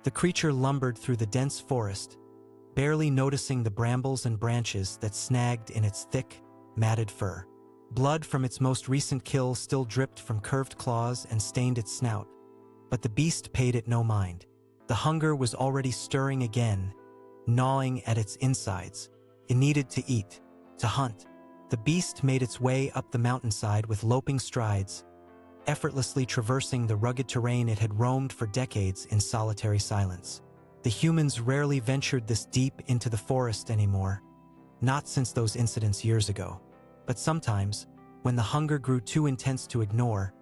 The creature lumbered through the dense forest, barely noticing the brambles and branches that snagged in its thick, matted fur. Blood from its most recent kill still dripped from curved claws and stained its snout, but the beast paid it no mind. The hunger was already stirring again, gnawing at its insides. It needed to eat, to hunt. The beast made its way up the mountainside with loping strides, effortlessly traversing the rugged terrain it had roamed for decades in solitary silence. The humans rarely ventured this deep into the forest anymore, not since those incidents years ago. But sometimes, when the hunger grew too intense to ignore,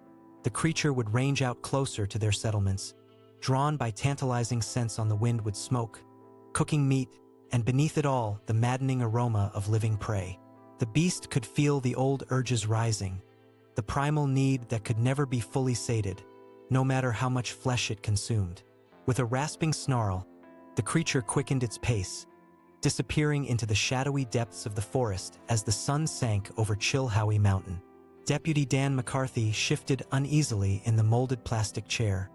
the creature would range out closer to their settlements, drawn by tantalizing scents on the wind would smoke, cooking meat, and beneath it all, the maddening aroma of living prey. The beast could feel the old urges rising, the primal need that could never be fully sated, no matter how much flesh it consumed. With a rasping snarl, the creature quickened its pace, disappearing into the shadowy depths of the forest as the sun sank over Chilhowee Mountain. Deputy Dan McCarthy shifted uneasily in the molded plastic chair,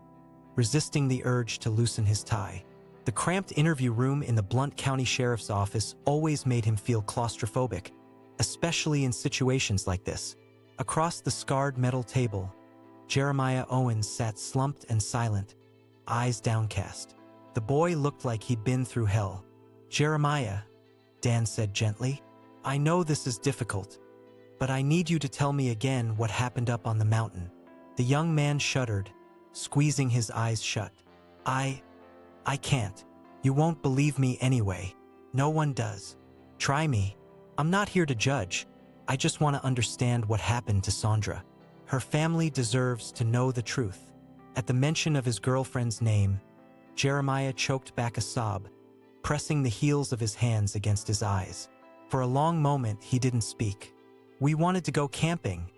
resisting the urge to loosen his tie. The cramped interview room in the Blount County Sheriff's Office always made him feel claustrophobic, especially in situations like this. Across the scarred metal table, Jeremiah Owens sat slumped and silent, eyes downcast. The boy looked like he'd been through hell. "Jeremiah," Dan said gently, "I know this is difficult, but I need you to tell me again what happened up on the mountain." The young man shuddered, squeezing his eyes shut. I can't. You won't believe me anyway. No one does. Try me. I'm not here to judge. I just want to understand what happened to Sandra. Her family deserves to know the truth." At the mention of his girlfriend's name, Jeremiah choked back a sob, pressing the heels of his hands against his eyes. For a long moment, he didn't speak. "We wanted to go camping,"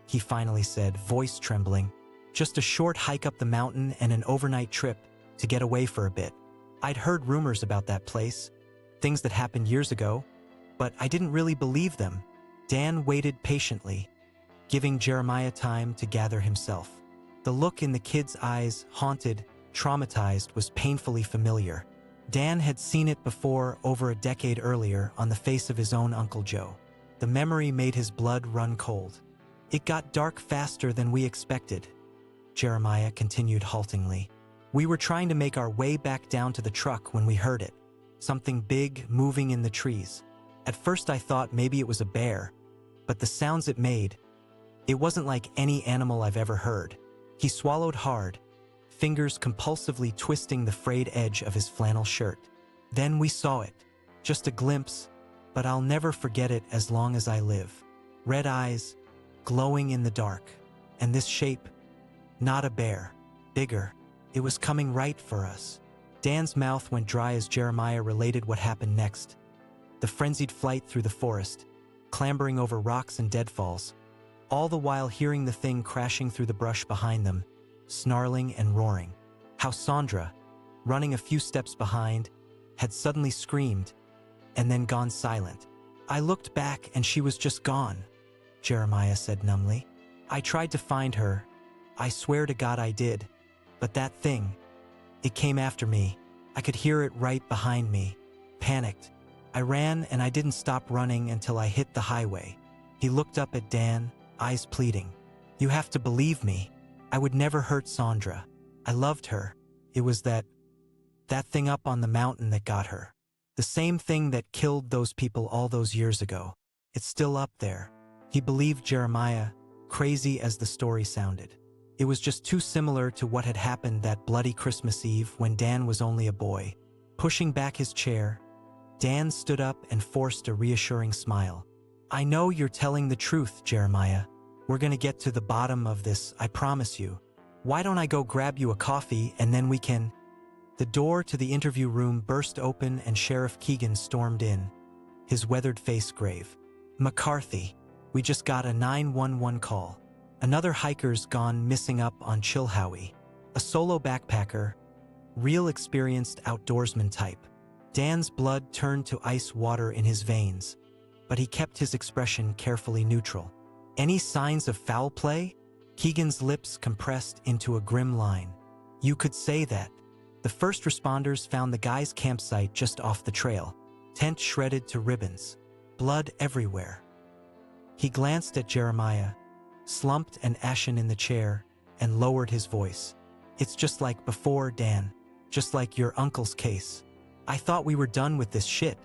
he finally said, voice trembling. "Just a short hike up the mountain and an overnight trip to get away for a bit. I'd heard rumors about that place, things that happened years ago, but I didn't really believe them." Dan waited patiently, giving Jeremiah time to gather himself. The look in the kid's eyes, haunted, traumatized, was painfully familiar. Dan had seen it before over a decade earlier on the face of his own Uncle Joe. The memory made his blood run cold. "It got dark faster than we expected," Jeremiah continued haltingly. "We were trying to make our way back down to the truck when we heard it. Something big moving in the trees. At first I thought maybe it was a bear, but the sounds it made, it wasn't like any animal I've ever heard." He swallowed hard, fingers compulsively twisting the frayed edge of his flannel shirt. "Then we saw it. Just a glimpse, but I'll never forget it as long as I live. Red eyes, glowing in the dark, and this shape, not a bear, bigger. It was coming right for us." Dan's mouth went dry as Jeremiah related what happened next. The frenzied flight through the forest, clambering over rocks and deadfalls, all the while hearing the thing crashing through the brush behind them, snarling and roaring. How Sandra, running a few steps behind, had suddenly screamed and then gone silent. "I looked back and she was just gone," Jeremiah said numbly. "I tried to find her. I swear to God I did. But that thing, it came after me. I could hear it right behind me. Panicked. I ran and I didn't stop running until I hit the highway." He looked up at Dan, eyes pleading. "You have to believe me. I would never hurt Sandra. I loved her. It was that thing up on the mountain that got her. The same thing that killed those people all those years ago. It's still up there." He believed Jeremiah, crazy as the story sounded. It was just too similar to what had happened that bloody Christmas Eve when Dan was only a boy. Pushing back his chair, Dan stood up and forced a reassuring smile. "I know you're telling the truth, Jeremiah. We're gonna get to the bottom of this, I promise you. Why don't I go grab you a coffee and then we can—" The door to the interview room burst open and Sheriff Keegan stormed in, his weathered face grave. "McCarthy, we just got a 911 call. Another hiker's gone missing up on Chilhowee. A solo backpacker, real experienced outdoorsman type." Dan's blood turned to ice water in his veins, but he kept his expression carefully neutral. "Any signs of foul play?" Keegan's lips compressed into a grim line. "You could say that. The first responders found the guy's campsite just off the trail, tent shredded to ribbons, blood everywhere. He glanced at Jeremiah, slumped and ashen in the chair, and lowered his voice. "It's just like before, Dan. Just like your uncle's case. I thought we were done with this shit."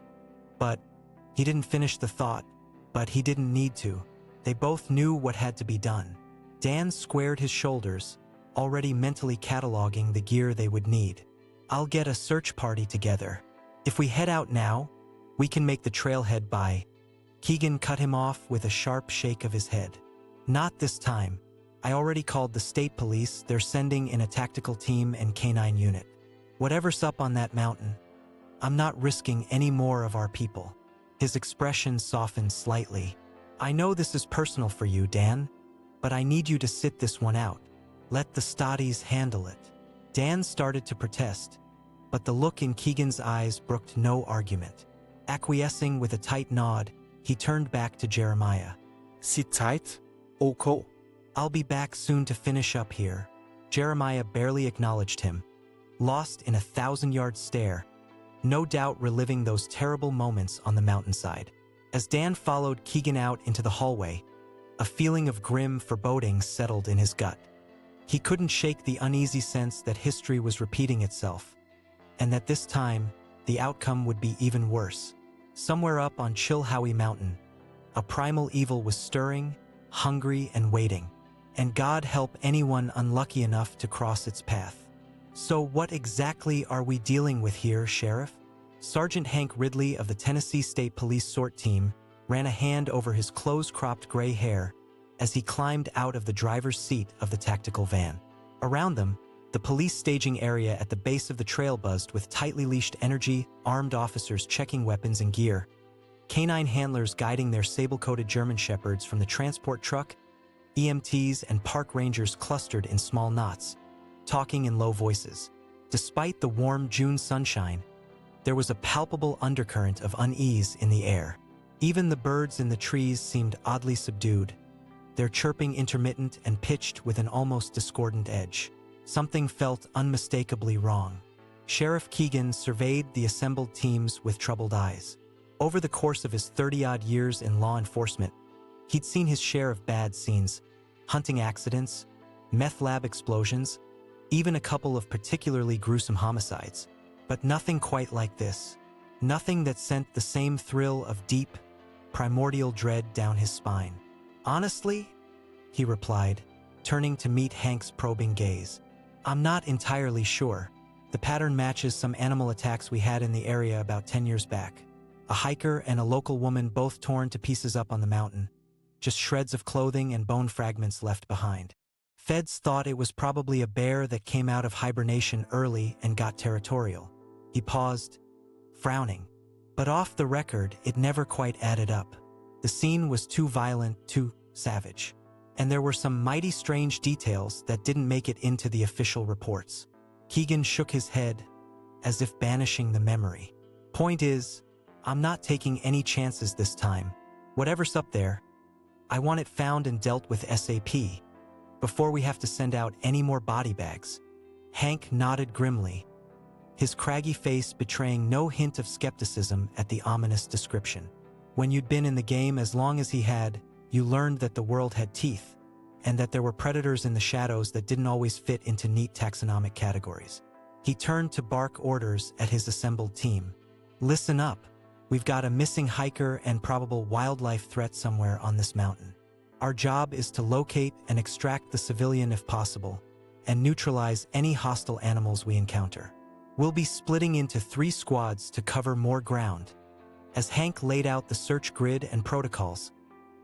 But he didn't finish the thought, but he didn't need to. They both knew what had to be done. Dan squared his shoulders, already mentally cataloging the gear they would need. "I'll get a search party together. If we head out now, we can make the trailhead by." Keegan cut him off with a sharp shake of his head. "Not this time. I already called the state police. They're sending in a tactical team and canine unit. Whatever's up on that mountain, I'm not risking any more of our people." His expression softened slightly. "I know this is personal for you, Dan, but I need you to sit this one out. Let the Stotties handle it." Dan started to protest, but the look in Keegan's eyes brooked no argument. Acquiescing with a tight nod, he turned back to Jeremiah. "Sit tight. Okay. "I'll be back soon to finish up here." Jeremiah barely acknowledged him, lost in a 1,000-yard stare, no doubt reliving those terrible moments on the mountainside. As Dan followed Keegan out into the hallway, a feeling of grim foreboding settled in his gut. He couldn't shake the uneasy sense that history was repeating itself, and that this time, the outcome would be even worse. Somewhere up on Chilhowee Mountain, a primal evil was stirring, hungry and waiting, and God help anyone unlucky enough to cross its path. "So what exactly are we dealing with here, Sheriff?" Sergeant Hank Ridley of the Tennessee State Police SORT team ran a hand over his close-cropped gray hair as he climbed out of the driver's seat of the tactical van. Around them, the police staging area at the base of the trail buzzed with tightly leashed armed officers checking weapons and gear, canine handlers guiding their sable-coated German shepherds from the transport truck, EMTs and park rangers clustered in small knots, talking in low voices. Despite the warm June sunshine, there was a palpable undercurrent of unease in the air. Even the birds in the trees seemed oddly subdued, their chirping intermittent and pitched with an almost discordant edge. Something felt unmistakably wrong. Sheriff Keegan surveyed the assembled teams with troubled eyes. Over the course of his 30-odd years in law enforcement, he'd seen his share of bad scenes, hunting accidents, meth lab explosions, even a couple of particularly gruesome homicides. But nothing quite like this. Nothing that sent the same thrill of deep, primordial dread down his spine. "Honestly," he replied, turning to meet Hank's probing gaze, "I'm not entirely sure. The pattern matches some animal attacks we had in the area about 10 years back. A hiker and a local woman both torn to pieces up on the mountain, just shreds of clothing and bone fragments left behind. Feds thought it was probably a bear that came out of hibernation early and got territorial." He paused, frowning. But off the record, it never quite added up. The scene was too violent, too savage. And there were some mighty strange details that didn't make it into the official reports. Keegan shook his head, as if banishing the memory. "Point is, I'm not taking any chances this time. Whatever's up there, I want it found and dealt with ASAP, before we have to send out any more body bags." Hank nodded grimly, his craggy face betraying no hint of skepticism at the ominous description. When you'd been in the game as long as he had, you learned that the world had teeth, and that there were predators in the shadows that didn't always fit into neat taxonomic categories. He turned to bark orders at his assembled team. "Listen up. We've got a missing hiker and probable wildlife threat somewhere on this mountain. Our job is to locate and extract the civilian if possible, and neutralize any hostile animals we encounter. We'll be splitting into 3 squads to cover more ground." As Hank laid out the search grid and protocols,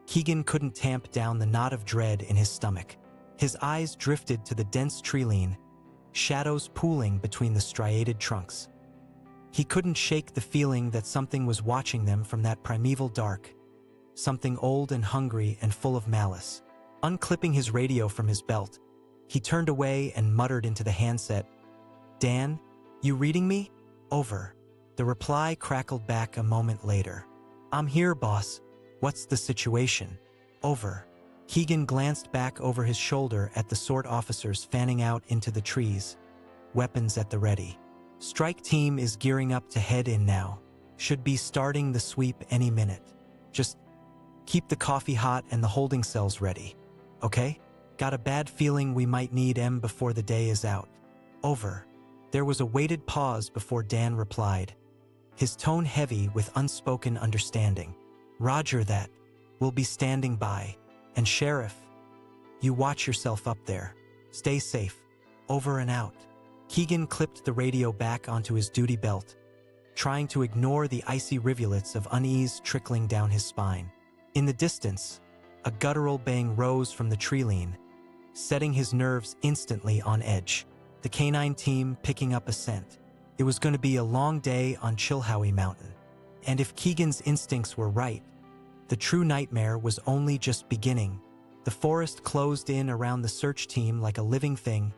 Keegan couldn't tamp down the knot of dread in his stomach. His eyes drifted to the dense tree-line, shadows pooling between the striated trunks. He couldn't shake the feeling that something was watching them from that primeval dark, something old and hungry and full of malice. Unclipping his radio from his belt, he turned away and muttered into the handset, "Dan, you reading me? Over." The reply crackled back a moment later. "I'm here, boss. What's the situation? Over." Keegan glanced back over his shoulder at the SORT officers fanning out into the trees, weapons at the ready. Strike team is gearing up to head in now. Should be starting the sweep any minute. Just keep the coffee hot and the holding cells ready. Okay? Got a bad feeling we might need M before the day is out. Over. There was a weighted pause before Dan replied, his tone heavy with unspoken understanding. Roger that. We'll be standing by. And Sheriff, you watch yourself up there. Stay safe. Over and out. Keegan clipped the radio back onto his duty belt, trying to ignore the icy rivulets of unease trickling down his spine. In the distance, a guttural bang rose from the tree line, setting his nerves instantly on edge. The canine team picking up a scent. It was going to be a long day on Chilhowee Mountain. And if Keegan's instincts were right, the true nightmare was only just beginning. The forest closed in around the search team like a living thing,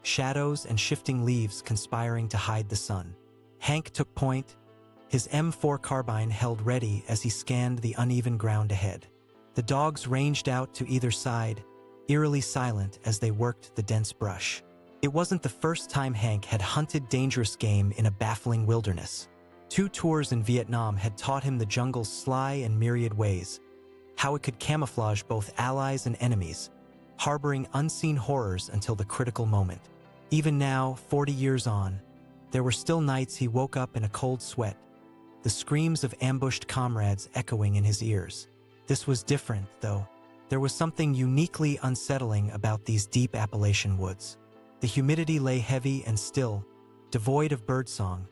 shadows and shifting leaves conspiring to hide the sun. Hank took point, his M4 carbine held ready as he scanned the uneven ground ahead. The dogs ranged out to either side, eerily silent as they worked the dense brush. It wasn't the first time Hank had hunted dangerous game in a baffling wilderness. 2 tours in Vietnam had taught him the jungle's sly and myriad ways, how it could camouflage both allies and enemies, harboring unseen horrors until the critical moment. Even now, 40 years on, there were still nights he woke up in a cold sweat, the screams of ambushed comrades echoing in his ears. This was different, though. There was something uniquely unsettling about these deep Appalachian woods. The humidity lay heavy and still, devoid of birdsong,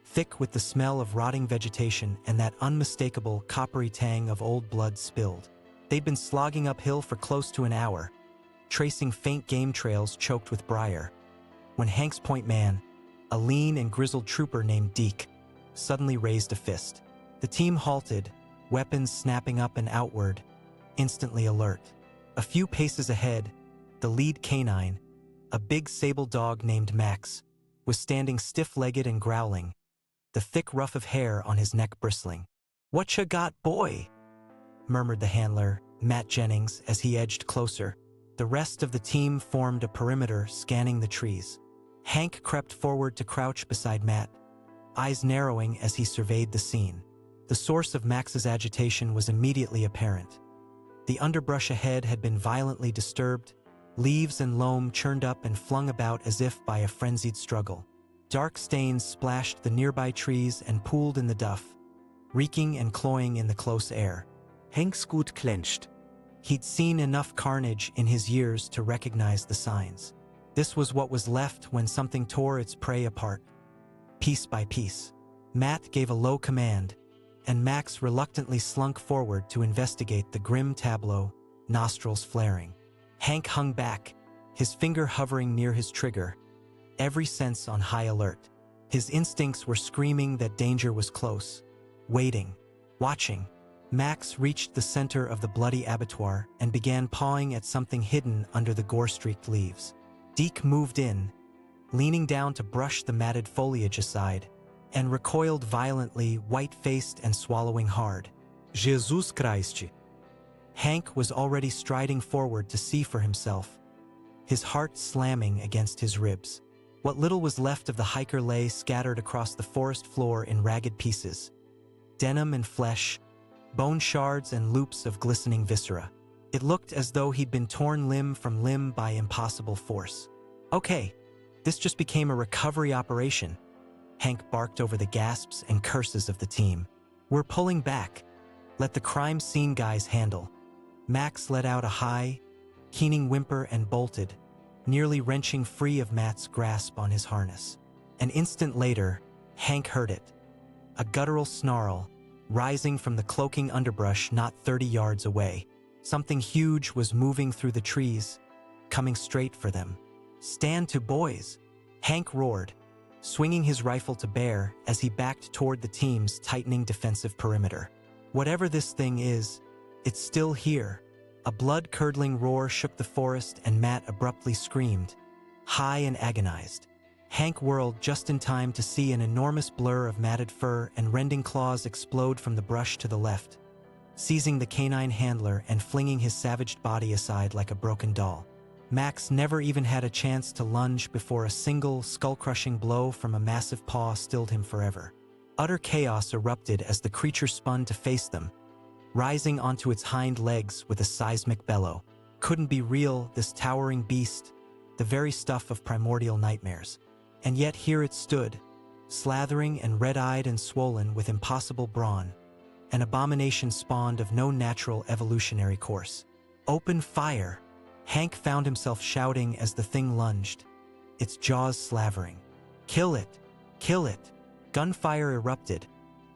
thick with the smell of rotting vegetation and that unmistakable coppery tang of old blood spilled. They'd been slogging uphill for close to an hour, tracing faint game trails choked with briar, when Hank's point man, a lean and grizzled trooper named Deke, suddenly raised a fist. The team halted, weapons snapping up and outward, instantly alert. A few paces ahead, the lead canine, a big sable dog named Max, was standing stiff-legged and growling, the thick ruff of hair on his neck bristling. "Whatcha got, boy?" murmured the handler, Matt Jennings, as he edged closer. The rest of the team formed a perimeter, scanning the trees. Hank crept forward to crouch beside Matt, eyes narrowing as he surveyed the scene. The source of Max's agitation was immediately apparent. The underbrush ahead had been violently disturbed, leaves and loam churned up and flung about as if by a frenzied struggle. Dark stains splashed the nearby trees and pooled in the duff, reeking and cloying in the close air. Hank's gut clenched. He'd seen enough carnage in his years to recognize the signs. This was what was left when something tore its prey apart, piece by piece. Matt gave a low command, and Max reluctantly slunk forward to investigate the grim tableau, nostrils flaring. Hank hung back, his finger hovering near his trigger, every sense on high alert. His instincts were screaming that danger was close, waiting, watching. Max reached the center of the bloody abattoir and began pawing at something hidden under the gore-streaked leaves. Deke moved in, leaning down to brush the matted foliage aside, and recoiled violently, white-faced and swallowing hard. Jesus Christ. Hank was already striding forward to see for himself, his heart slamming against his ribs. What little was left of the hiker lay scattered across the forest floor in ragged pieces, denim and flesh, bone shards and loops of glistening viscera. It looked as though he'd been torn limb from limb by impossible force. "Okay, this just became a recovery operation," Hank barked over the gasps and curses of the team. "We're pulling back. Let the crime scene guys handle." Max let out a high, keening whimper and bolted, nearly wrenching free of Matt's grasp on his harness. An instant later, Hank heard it. A guttural snarl, rising from the cloaking underbrush not 30 yards away. Something huge was moving through the trees, coming straight for them. "Stand to, boys!" Hank roared, swinging his rifle to bear as he backed toward the team's tightening defensive perimeter. Whatever this thing is, it's still here. A blood-curdling roar shook the forest and Matt abruptly screamed, high and agonized. Hank whirled just in time to see an enormous blur of matted fur and rending claws explode from the brush to the left, seizing the canine handler and flinging his savaged body aside like a broken doll. Max never even had a chance to lunge before a single, skull-crushing blow from a massive paw stilled him forever. Utter chaos erupted as the creature spun to face them, rising onto its hind legs with a seismic bellow. Couldn't be real, this towering beast, the very stuff of primordial nightmares. And yet here it stood, slathering and red-eyed and swollen with impossible brawn, an abomination spawned of no natural evolutionary course. Open fire! Hank found himself shouting as the thing lunged, its jaws slavering. Kill it! Kill it! Gunfire erupted,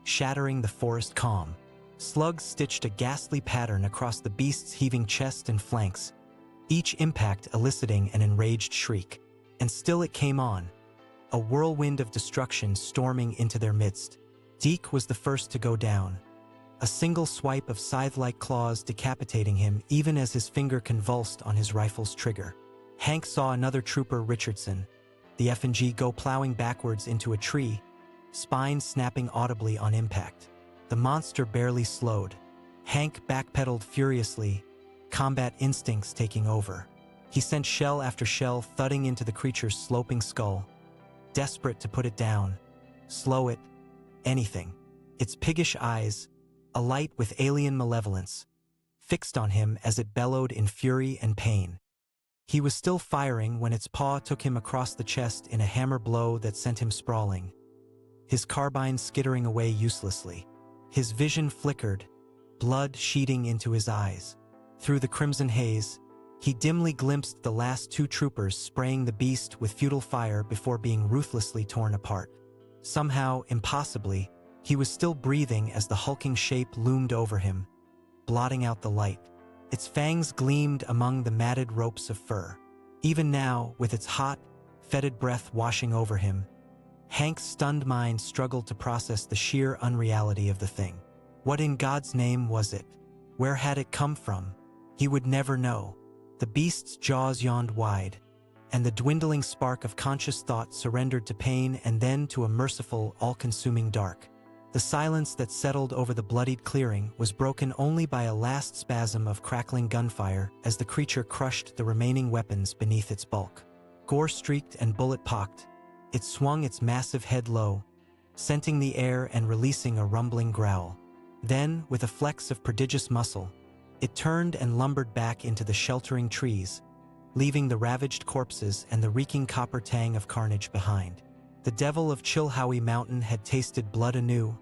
shattering the forest calm. Slugs stitched a ghastly pattern across the beast's heaving chest and flanks, each impact eliciting an enraged shriek. And still it came on, a whirlwind of destruction storming into their midst. Deke was the first to go down, a single swipe of scythe-like claws decapitating him even as his finger convulsed on his rifle's trigger. Hank saw another trooper, Richardson, the F&G, go plowing backwards into a tree, spine snapping audibly on impact. The monster barely slowed. Hank backpedaled furiously, combat instincts taking over. He sent shell after shell thudding into the creature's sloping skull, desperate to put it down, slow it, anything. Its piggish eyes, alight with alien malevolence, fixed on him as it bellowed in fury and pain. He was still firing when its paw took him across the chest in a hammer blow that sent him sprawling, his carbine skittering away uselessly. His vision flickered, blood sheeting into his eyes. Through the crimson haze, he dimly glimpsed the last two troopers spraying the beast with futile fire before being ruthlessly torn apart. Somehow, impossibly, he was still breathing as the hulking shape loomed over him, blotting out the light. Its fangs gleamed among the matted ropes of fur. Even now, with its hot, fetid breath washing over him, Hank's stunned mind struggled to process the sheer unreality of the thing. What in God's name was it? Where had it come from? He would never know. The beast's jaws yawned wide, and the dwindling spark of conscious thought surrendered to pain and then to a merciful, all-consuming dark. The silence that settled over the bloodied clearing was broken only by a last spasm of crackling gunfire as the creature crushed the remaining weapons beneath its bulk. Gore-streaked and bullet-pocked, it swung its massive head low, scenting the air and releasing a rumbling growl. Then, with a flex of prodigious muscle, it turned and lumbered back into the sheltering trees, leaving the ravaged corpses and the reeking copper tang of carnage behind. The devil of Chilhowee Mountain had tasted blood anew,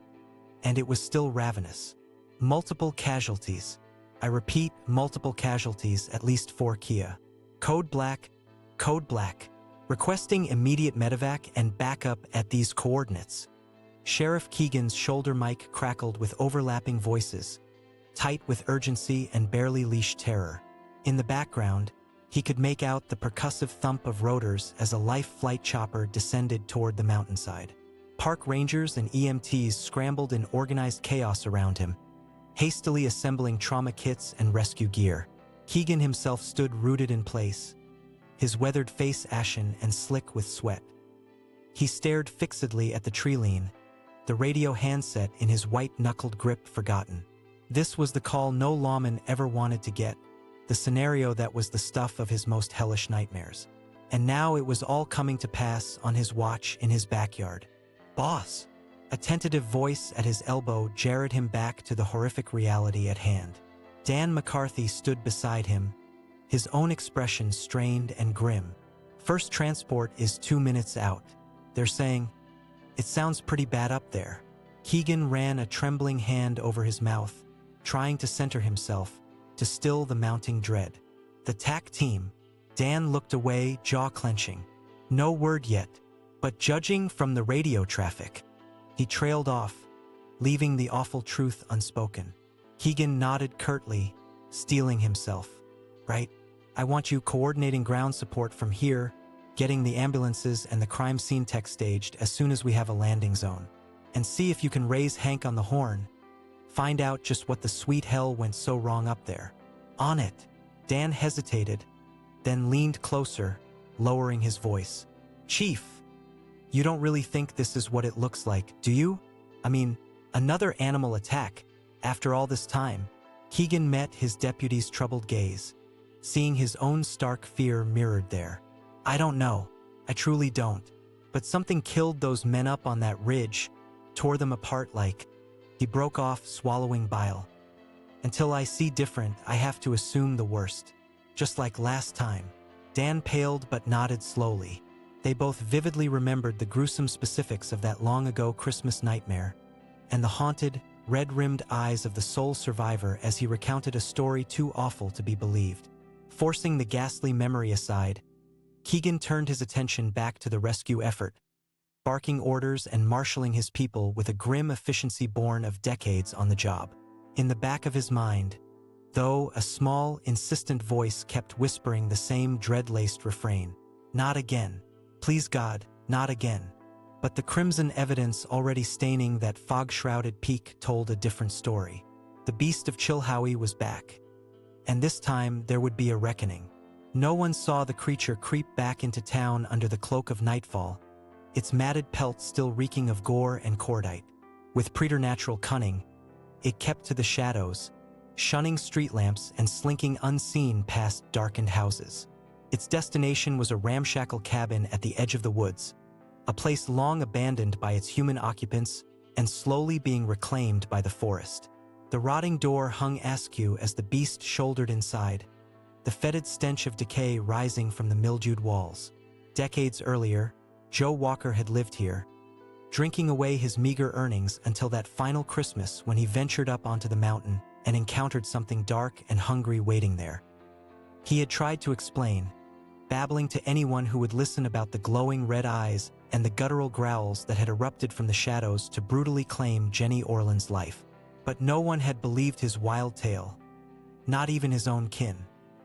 and it was still ravenous. Multiple casualties. I repeat, multiple casualties, at least 4 Kia. Code Black. Requesting immediate medevac and backup at these coordinates. Sheriff Keegan's shoulder mic crackled with overlapping voices, tight with urgency and barely leashed terror. In the background, he could make out the percussive thump of rotors as a life flight chopper descended toward the mountainside. Park rangers and EMTs scrambled in organized chaos around him, hastily assembling trauma kits and rescue gear. Keegan himself stood rooted in place, his weathered face ashen and slick with sweat. He stared fixedly at the tree lean, the radio handset in his white-knuckled grip forgotten. This was the call no lawman ever wanted to get, the scenario that was the stuff of his most hellish nightmares. And now it was all coming to pass on his watch in his backyard. "Boss!" A tentative voice at his elbow jarred him back to the horrific reality at hand. Dan McCarthy stood beside him, his own expression strained and grim. "First transport is 2 minutes out. They're saying, it sounds pretty bad up there." Keegan ran a trembling hand over his mouth, trying to center himself, to still the mounting dread. "The TAC team." Dan looked away, jaw clenching. No word yet, but judging from the radio traffic. He trailed off, leaving the awful truth unspoken. Keegan nodded curtly, steeling himself. "Right. I want you coordinating ground support from here, getting the ambulances and the crime scene tech staged as soon as we have a landing zone. And see if you can raise Hank on the horn. Find out just what the sweet hell went so wrong up there." "On it." Dan hesitated, then leaned closer, lowering his voice. "Chief, you don't really think this is what it looks like, do you? I mean, another animal attack, after all this time." Keegan met his deputy's troubled gaze. seeing his own stark fear mirrored there. I don't know. I truly don't. But something killed those men up on that ridge, tore them apart like... He broke off, swallowing bile. Until I see different, I have to assume the worst. Just like last time. Dan paled but nodded slowly. They both vividly remembered the gruesome specifics of that long-ago Christmas nightmare, and the haunted, red-rimmed eyes of the sole survivor as he recounted a story too awful to be believed. Forcing the ghastly memory aside, Keegan turned his attention back to the rescue effort, barking orders and marshaling his people with a grim efficiency born of decades on the job. In the back of his mind, though, a small, insistent voice kept whispering the same dread-laced refrain. Not again. Please God, not again. But the crimson evidence already staining that fog-shrouded peak told a different story. The beast of Chilhowee was back. And this time there would be a reckoning. No one saw the creature creep back into town under the cloak of nightfall, its matted pelt still reeking of gore and cordite. With preternatural cunning, it kept to the shadows, shunning street lamps and slinking unseen past darkened houses. Its destination was a ramshackle cabin at the edge of the woods, a place long abandoned by its human occupants and slowly being reclaimed by the forest. The rotting door hung askew as the beast shouldered inside, the fetid stench of decay rising from the mildewed walls. Decades earlier, Joe Walker had lived here, drinking away his meager earnings until that final Christmas when he ventured up onto the mountain and encountered something dark and hungry waiting there. He had tried to explain, babbling to anyone who would listen about the glowing red eyes and the guttural growls that had erupted from the shadows to brutally claim Jenny Orland's life. But no one had believed his wild tale, not even his own kin.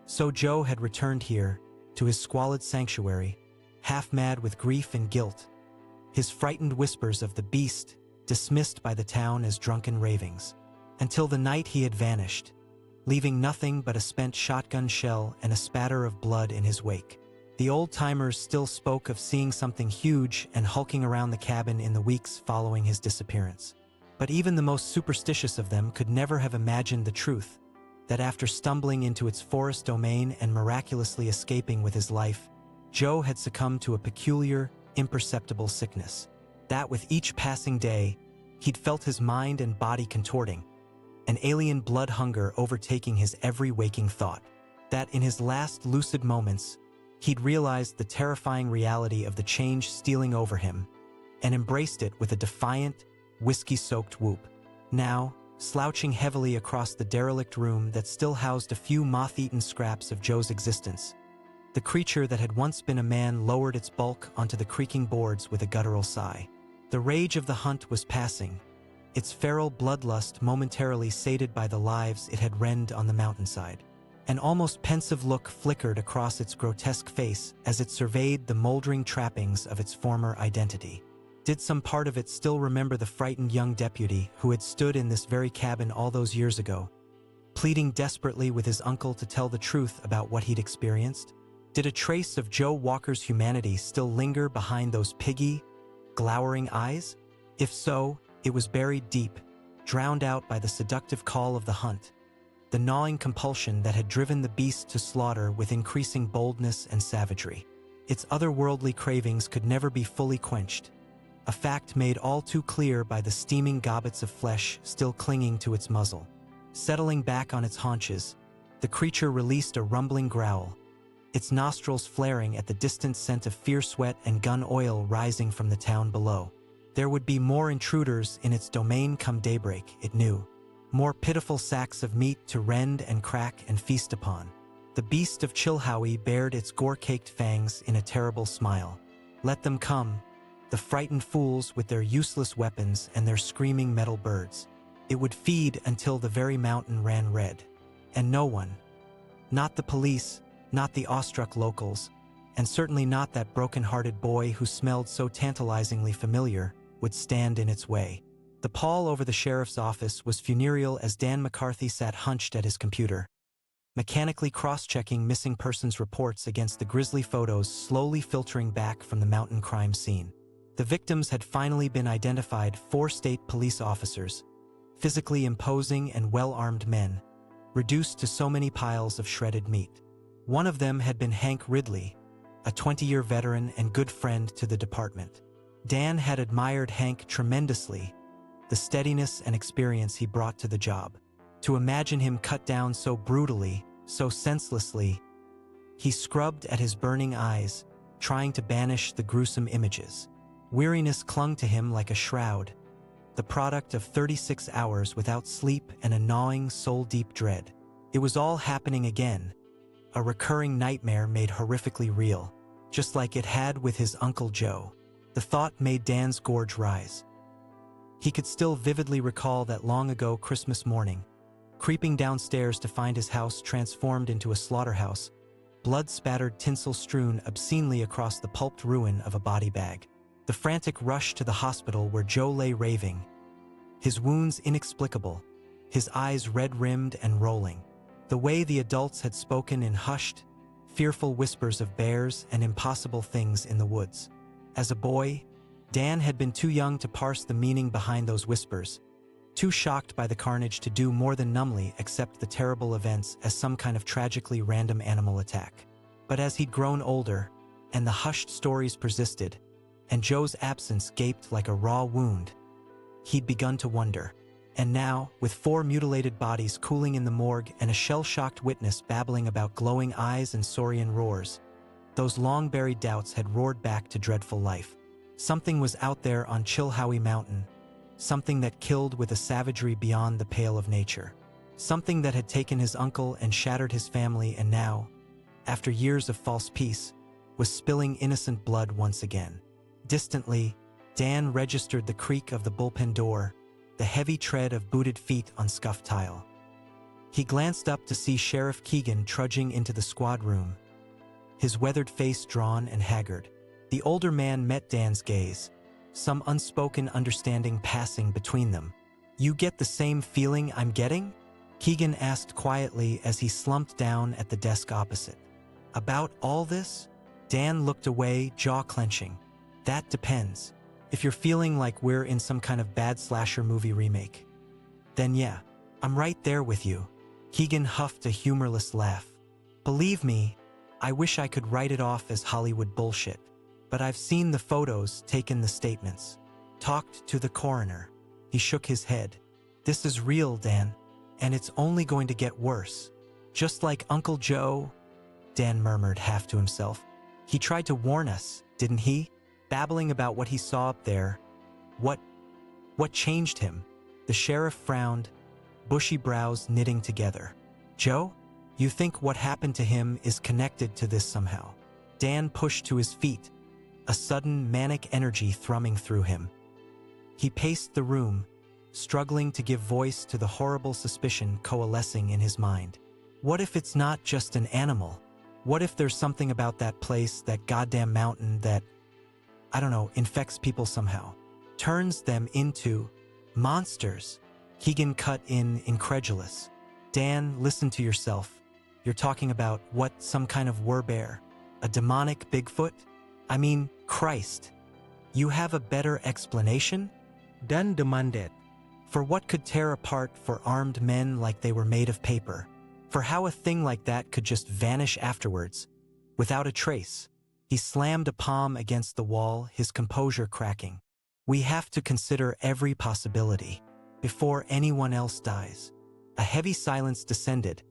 So Joe had returned here, to his squalid sanctuary, half mad with grief and guilt, his frightened whispers of the beast dismissed by the town as drunken ravings. Until the night he had vanished, leaving nothing but a spent shotgun shell and a spatter of blood in his wake. The old-timers still spoke of seeing something huge and hulking around the cabin in the weeks following his disappearance. But even the most superstitious of them could never have imagined the truth, that after stumbling into its forest domain and miraculously escaping with his life, Joe had succumbed to a peculiar, imperceptible sickness. That with each passing day, he'd felt his mind and body contorting, an alien blood hunger overtaking his every waking thought. That in his last lucid moments, he'd realized the terrifying reality of the change stealing over him and embraced it with a defiant, whiskey-soaked whoop. Now, slouching heavily across the derelict room that still housed a few moth-eaten scraps of Joe's existence, the creature that had once been a man lowered its bulk onto the creaking boards with a guttural sigh. The rage of the hunt was passing, its feral bloodlust momentarily sated by the lives it had rend on the mountainside. An almost pensive look flickered across its grotesque face as it surveyed the moldering trappings of its former identity. Did some part of it still remember the frightened young deputy who had stood in this very cabin all those years ago, pleading desperately with his uncle to tell the truth about what he'd experienced? Did a trace of Joe Walker's humanity still linger behind those piggy, glowering eyes? If so, it was buried deep, drowned out by the seductive call of the hunt, the gnawing compulsion that had driven the beast to slaughter with increasing boldness and savagery. Its otherworldly cravings could never be fully quenched, a fact made all too clear by the steaming gobbets of flesh still clinging to its muzzle. Settling back on its haunches, the creature released a rumbling growl, its nostrils flaring at the distant scent of fierce sweat and gun oil rising from the town below. There would be more intruders in its domain come daybreak, it knew. More pitiful sacks of meat to rend and crack and feast upon. The beast of Chilhowee bared its gore-caked fangs in a terrible smile. Let them come, the frightened fools with their useless weapons and their screaming metal birds. It would feed until the very mountain ran red. And no one, not the police, not the awestruck locals, and certainly not that broken-hearted boy who smelled so tantalizingly familiar, would stand in its way. The pall over the sheriff's office was funereal as Dan McCarthy sat hunched at his computer, mechanically cross-checking missing persons reports against the grisly photos slowly filtering back from the mountain crime scene. The victims had finally been identified: 4 state police officers, physically imposing and well-armed men, reduced to so many piles of shredded meat. One of them had been Hank Ridley, a 20-year veteran and good friend to the department. Dan had admired Hank tremendously, the steadiness and experience he brought to the job. To imagine him cut down so brutally, so senselessly, he scrubbed at his burning eyes, trying to banish the gruesome images. Weariness clung to him like a shroud, the product of 36 hours without sleep and a gnawing, soul-deep dread. It was all happening again, a recurring nightmare made horrifically real, just like it had with his Uncle Joe. The thought made Dan's gorge rise. He could still vividly recall that long-ago Christmas morning, creeping downstairs to find his house transformed into a slaughterhouse, blood-spattered tinsel strewn obscenely across the pulped ruin of a body bag. The frantic rush to the hospital where Joe lay raving, his wounds inexplicable, his eyes red-rimmed and rolling. The way the adults had spoken in hushed, fearful whispers of bears and impossible things in the woods. As a boy, Dan had been too young to parse the meaning behind those whispers, too shocked by the carnage to do more than numbly accept the terrible events as some kind of tragically random animal attack. But as he'd grown older, and the hushed stories persisted, and Joe's absence gaped like a raw wound, he'd begun to wonder. And now, with 4 mutilated bodies cooling in the morgue and a shell-shocked witness babbling about glowing eyes and saurian roars, those long-buried doubts had roared back to dreadful life. Something was out there on Chilhowee Mountain, something that killed with a savagery beyond the pale of nature. Something that had taken his uncle and shattered his family and now, after years of false peace, was spilling innocent blood once again. Distantly, Dan registered the creak of the bullpen door, the heavy tread of booted feet on scuffed tile. He glanced up to see Sheriff Keegan trudging into the squad room, his weathered face drawn and haggard. The older man met Dan's gaze, some unspoken understanding passing between them. "You get the same feeling I'm getting?" Keegan asked quietly as he slumped down at the desk opposite. "About all this?" Dan looked away, jaw clenching. "That depends. If you're feeling like we're in some kind of bad slasher movie remake, then yeah, I'm right there with you." Keegan huffed a humorless laugh. "Believe me, I wish I could write it off as Hollywood bullshit. But I've seen the photos, taken the statements, talked to the coroner." He shook his head. "This is real, Dan, and it's only going to get worse. Just like Uncle Joe," Dan murmured half to himself. "He tried to warn us, didn't he? Babbling about what he saw up there. What changed him?" The sheriff frowned, bushy brows knitting together. "Joe, you think what happened to him is connected to this somehow?" Dan pushed to his feet, a sudden manic energy thrumming through him. He paced the room, struggling to give voice to the horrible suspicion coalescing in his mind. What if it's not just an animal? What if there's something about that place, that goddamn mountain, that, I don't know, infects people somehow? Turns them into monsters? Keegan cut in, incredulous. "Dan, listen to yourself. You're talking about what, some kind of werbear? A demonic Bigfoot? I mean, Christ. You have a better explanation?" Dan demanded. "For what could tear apart for armed men like they were made of paper? For how a thing like that could just vanish afterwards, without a trace?" He slammed a palm against the wall, his composure cracking. "We have to consider every possibility, before anyone else dies." A heavy silence descended,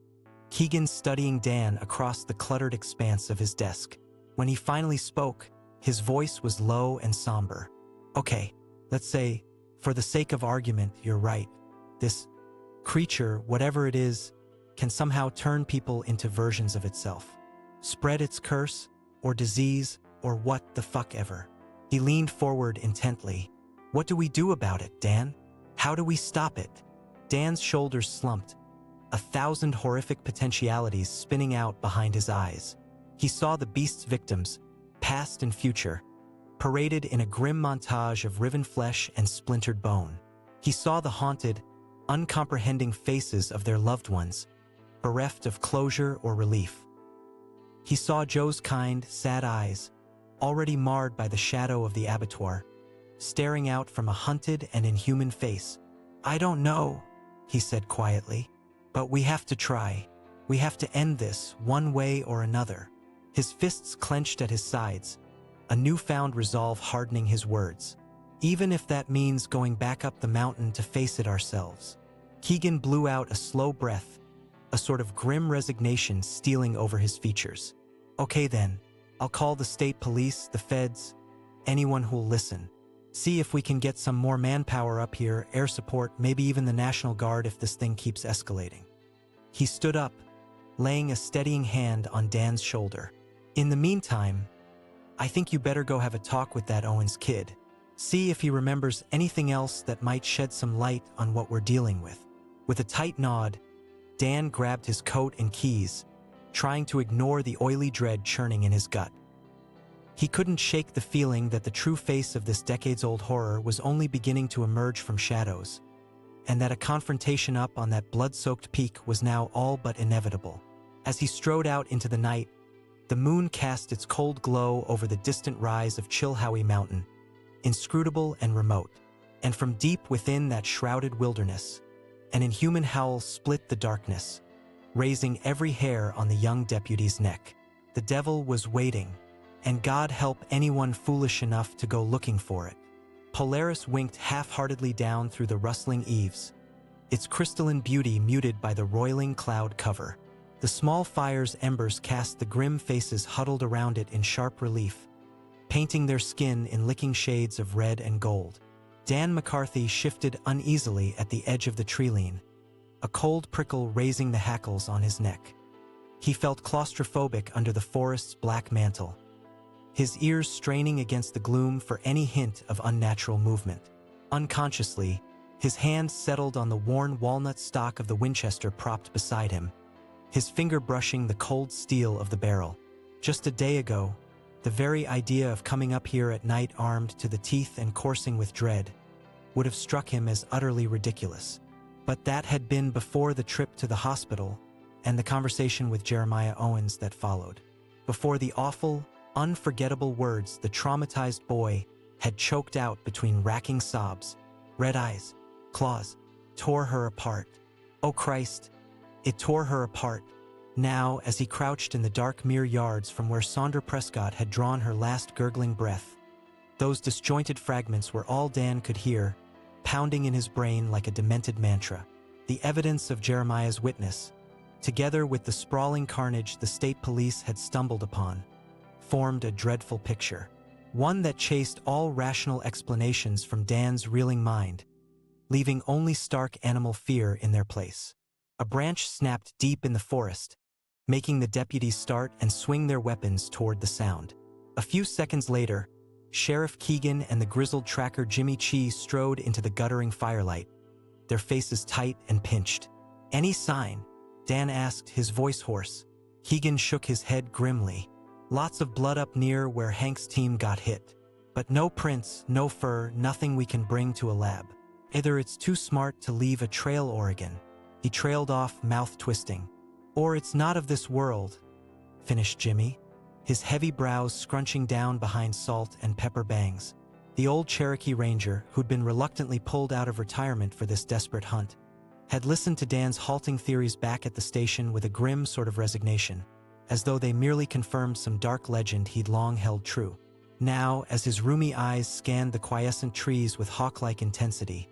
Keegan studying Dan across the cluttered expanse of his desk. When he finally spoke, his voice was low and somber. "Okay, let's say, for the sake of argument, you're right. This creature, whatever it is, can somehow turn people into versions of itself. Spread its curse, or disease, or what the fuck ever." He leaned forward intently. "What do we do about it, Dan? How do we stop it?" Dan's shoulders slumped, 1,000 horrific potentialities spinning out behind his eyes. He saw the beast's victims, past and future, paraded in a grim montage of riven flesh and splintered bone. He saw the haunted, uncomprehending faces of their loved ones, bereft of closure or relief. He saw Joe's kind, sad eyes, already marred by the shadow of the abattoir, staring out from a hunted and inhuman face. "I don't know," he said quietly, "but we have to try." We have to end this, one way or another. His fists clenched at his sides, a newfound resolve hardening his words. Even if that means going back up the mountain to face it ourselves. Keegan blew out a slow breath, a sort of grim resignation stealing over his features. Okay then, I'll call the state police, the feds, anyone who'll listen. See if we can get some more manpower up here, air support, maybe even the National Guard if this thing keeps escalating. He stood up, laying a steadying hand on Dan's shoulder. In the meantime, I think you better go have a talk with that Owens kid. See if he remembers anything else that might shed some light on what we're dealing with. With a tight nod, Dan grabbed his coat and keys, trying to ignore the oily dread churning in his gut. He couldn't shake the feeling that the true face of this decades-old horror was only beginning to emerge from shadows, and that a confrontation up on that blood-soaked peak was now all but inevitable. As he strode out into the night, the moon cast its cold glow over the distant rise of Chilhowee Mountain, inscrutable and remote, and from deep within that shrouded wilderness, an inhuman howl split the darkness, raising every hair on the young deputy's neck. The devil was waiting, and God help anyone foolish enough to go looking for it. Polaris winked half-heartedly down through the rustling eaves, its crystalline beauty muted by the roiling cloud cover. The small fire's embers cast the grim faces huddled around it in sharp relief, painting their skin in licking shades of red and gold. Dan McCarthy shifted uneasily at the edge of the tree-line, a cold prickle raising the hackles on his neck. He felt claustrophobic under the forest's black mantle, his ears straining against the gloom for any hint of unnatural movement. Unconsciously, his hand settled on the worn walnut stock of the Winchester propped beside him, his finger brushing the cold steel of the barrel. Just a day ago, the very idea of coming up here at night armed to the teeth and coursing with dread would have struck him as utterly ridiculous. But that had been before the trip to the hospital and the conversation with Jeremiah Owens that followed. Before the awful, unforgettable words the traumatized boy had choked out between racking sobs. Red eyes, claws, tore her apart. Oh Christ, it tore her apart. Now, as he crouched in the dark mere yards from where Sandra Prescott had drawn her last gurgling breath, those disjointed fragments were all Dan could hear, pounding in his brain like a demented mantra. The evidence of Jeremiah's witness, together with the sprawling carnage the state police had stumbled upon, formed a dreadful picture, one that chased all rational explanations from Dan's reeling mind, leaving only stark animal fear in their place. A branch snapped deep in the forest, making the deputies start and swing their weapons toward the sound. A few seconds later, Sheriff Keegan and the grizzled tracker Jimmy Chee strode into the guttering firelight, their faces tight and pinched. "Any sign?" Dan asked, his voice hoarse. Keegan shook his head grimly. "Lots of blood up near where Hank's team got hit. But no prints, no fur, nothing we can bring to a lab. Either it's too smart to leave a trail, Oregon." He trailed off, mouth twisting. "Or it's not of this world," finished Jimmy, his heavy brows scrunching down behind salt and pepper bangs. The old Cherokee Ranger, who'd been reluctantly pulled out of retirement for this desperate hunt, had listened to Dan's halting theories back at the station with a grim sort of resignation, as though they merely confirmed some dark legend he'd long held true. Now, as his rheumy eyes scanned the quiescent trees with hawk-like intensity,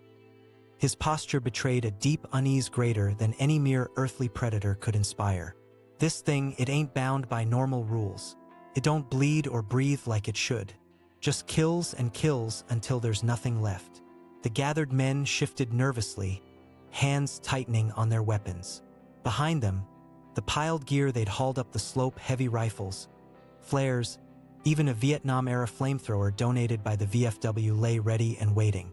his posture betrayed a deep unease greater than any mere earthly predator could inspire. "This thing, it ain't bound by normal rules. It don't bleed or breathe like it should. Just kills and kills until there's nothing left." The gathered men shifted nervously, hands tightening on their weapons. Behind them, the piled gear they'd hauled up the slope, heavy rifles, flares, even a Vietnam-era flamethrower donated by the VFW lay ready and waiting.